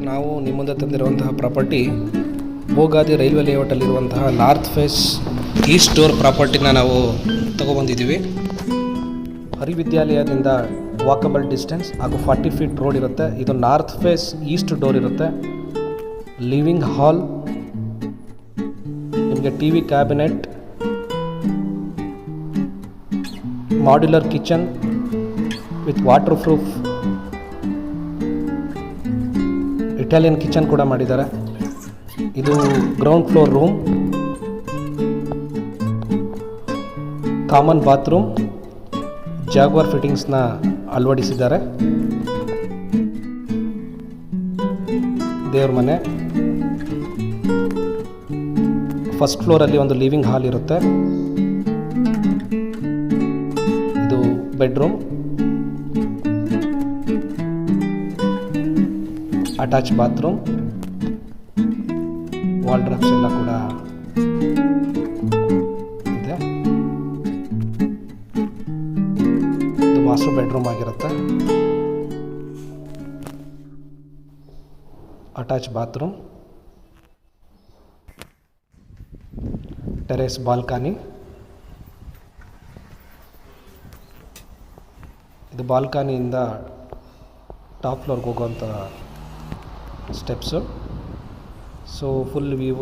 ನಾವು ನಿಮ್ಮ ಮುಂದೆ ತಂದಿರುವಂತಹ ಪ್ರಾಪರ್ಟಿ ಬೋಗಾದಿ ರೈಲ್ವೆ ಲೇಔಟಲ್ಲಿರುವಂತಹ ನಾರ್ತ್ ಫೇಸ್ ಈಸ್ಟ್ ಡೋರ್ ಪ್ರಾಪರ್ಟಿನ ನಾವು ತಗೊಬಂದಿದ್ದೀವಿ. ಹರಿವಿದ್ಯಾಲಯದಿಂದ ವಾಕಬಲ್ ಡಿಸ್ಟೆನ್ಸ್ ಹಾಗೂ 40 ಫೀಟ್ ರೋಡ್ ಇರುತ್ತೆ. ಇದು ನಾರ್ತ್ ಫೇಸ್ ಈಸ್ಟ್ ಡೋರ್ ಇರುತ್ತೆ. ಲಿವಿಂಗ್ ಹಾಲ್, ನಿಮಗೆ T V cabinet, modular kitchen with waterproof Italian kitchen ಕೂಡ ಮಾಡಿದ್ದಾರೆ. ಇದು ground floor room, common bathroom, Jaguar ಫಿಟ್ಟಿಂಗ್ಸ್ನ ಅಳವಡಿಸಿದ್ದಾರೆ. ದೇವ್ರ ಮನೆ. ಫಸ್ಟ್ ಫ್ಲೋರಲ್ಲಿ ಒಂದು ಲಿವಿಂಗ್ ಹಾಲ್ ಇರುತ್ತೆ. ಇದು ಬೆಡ್ರೂಮ್, ಅಟ್ಯಾಚ್ ಬಾತ್ರೂಮ್, ವಾಲ್ಡ್ರಬ್ಸ್ ಎಲ್ಲ ಕೂಡ ಇದೆ. ಇದು ಮಾಸ್ಟರ್ ಬೆಡ್ರೂಮ್ ಆಗಿರುತ್ತೆ. Attach bathroom, terrace balcony. ಇದು ಬಾಲ್ಕನಿಯಿಂದ ಟಾಪ್ ಫ್ಲೋರ್ಗೆ ಹೋಗುವಂಥ ಸ್ಟೆಪ್ಸು. So full view